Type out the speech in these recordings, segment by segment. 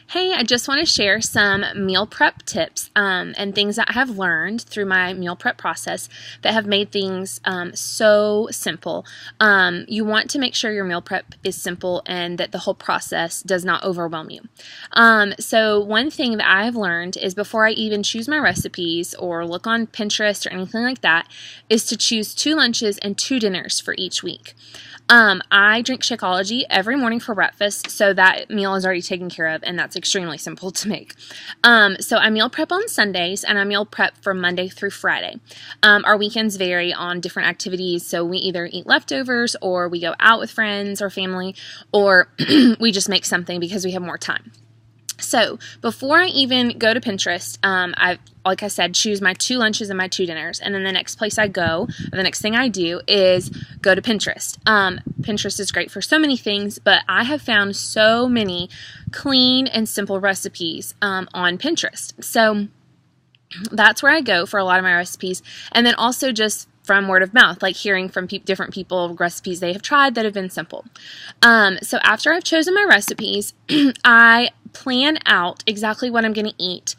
Hey, I just want to share some meal prep tips and things that I have learned through my meal prep process that have made things so simple. You want to make sure your meal prep is simple and that the whole process does not overwhelm you. So one thing that I have learned is before I even choose my recipes or look on Pinterest or anything like that is to choose 2 lunches and 2 dinners for each week. I drink Shakeology every morning for breakfast, so that meal is already taken care of, and that's extremely simple to make. So I meal prep on Sundays, and I meal prep from Monday through Friday. Our weekends vary on different activities, so we either eat leftovers, or we go out with friends or family, or we just make something because we have more time. So before I even go to Pinterest, like I said, choose my 2 lunches and my 2 dinners. And then the next place I go, or the next thing I do is go to Pinterest. Pinterest is great for so many things, but I have found so many clean and simple recipes on Pinterest. So that's where I go for a lot of my recipes. And then also just from word of mouth, like hearing from different people, recipes they have tried that have been simple. So after I've chosen my recipes, I plan out exactly what I'm going to eat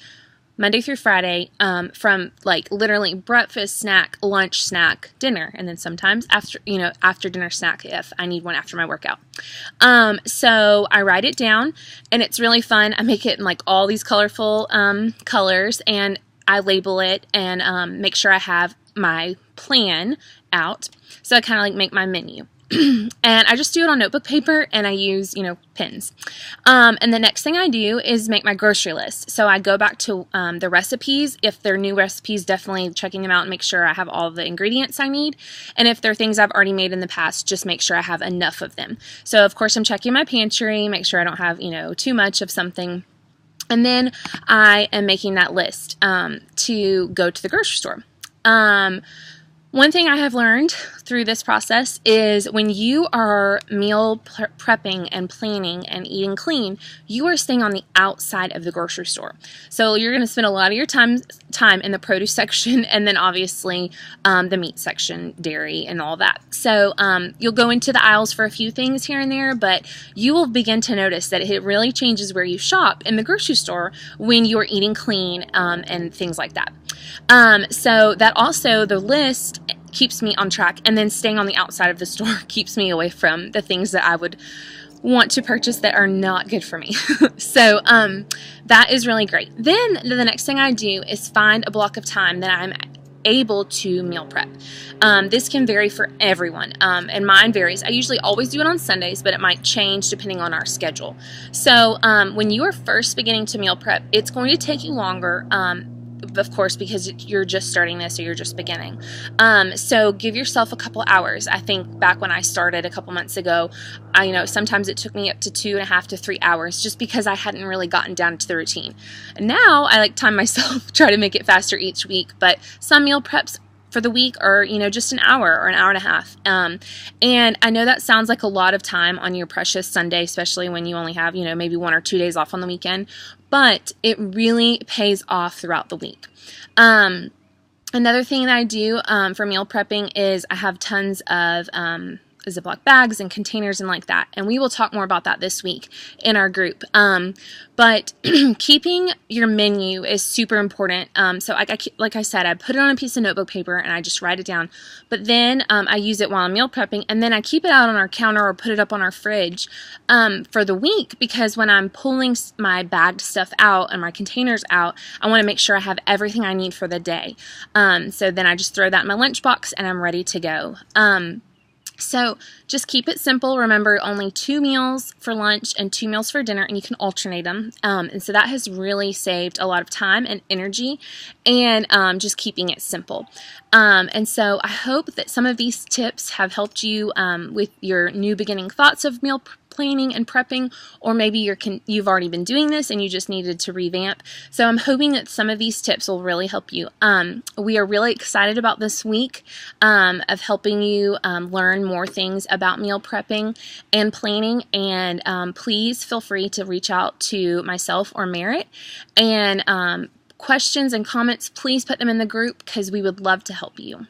Monday through Friday, from like literally breakfast, snack, lunch, snack, dinner, and then sometimes after dinner snack if I need one after my workout. So I write it down, and it's really fun. I make it in like all these colorful colors, and I label it and make sure I have my plan out. So I kind of like make my menu. And I just do it on notebook paper, and I use, pens. And the next thing I do is make my grocery list. So I go back to the recipes. If they're new recipes, definitely checking them out and make sure I have all the ingredients I need. And if they're things I've already made in the past, just make sure I have enough of them. So of course I'm checking my pantry, make sure I don't have, too much of something. And then I am making that list to go to the grocery store. One thing I have learned through this process is when you are meal prepping and planning and eating clean, you are staying on the outside of the grocery store. So you're going to spend a lot of your time in the produce section, and then obviously the meat section, dairy, and all that. So you'll go into the aisles for a few things here and there, but you will begin to notice that it really changes where you shop in the grocery store when you're eating clean and things like that. So that also, the list keeps me on track, and then staying on the outside of the store keeps me away from the things that I would want to purchase that are not good for me. So that is really great. Then the next thing I do is find a block of time that I'm able to meal prep. This can vary for everyone, and mine varies. I usually always do it on Sundays, but it might change depending on our schedule. So when you are first beginning to meal prep, it's going to take you longer, of course, because you're just starting this or you're just beginning. So give yourself a couple hours. I think back when I started a couple months ago, sometimes it took me up to 2.5 to 3 hours just because I hadn't really gotten down to the routine. And now I like time myself, try to make it faster each week, but some meal preps for the week are, just an hour or an hour and a half. And I know that sounds like a lot of time on your precious Sunday, especially when you only have, maybe 1 or 2 days off on the weekend, but it really pays off throughout the week. Another thing that I do for meal prepping is I have tons of Ziploc bags and containers and like that. And we will talk more about that this week in our group. But keeping your menu is super important. So like I said, I put it on a piece of notebook paper and I just write it down. But then I use it while I'm meal prepping, and then I keep it out on our counter or put it up on our fridge for the week, because when I'm pulling my bagged stuff out and my containers out, I want to make sure I have everything I need for the day. So then I just throw that in my lunchbox and I'm ready to go. So just keep it simple. Remember, only 2 meals for lunch and 2 meals for dinner, and you can alternate them. And so that has really saved a lot of time and energy, and just keeping it simple. And so I hope that some of these tips have helped you with your new beginning thoughts of meal planning and prepping, or maybe you've already been doing this and you just needed to revamp. So I'm hoping that some of these tips will really help you. We are really excited about this week of helping you learn more things about meal prepping and planning, and please feel free to reach out to myself or Merritt, and questions and comments, please put them in the group because we would love to help you.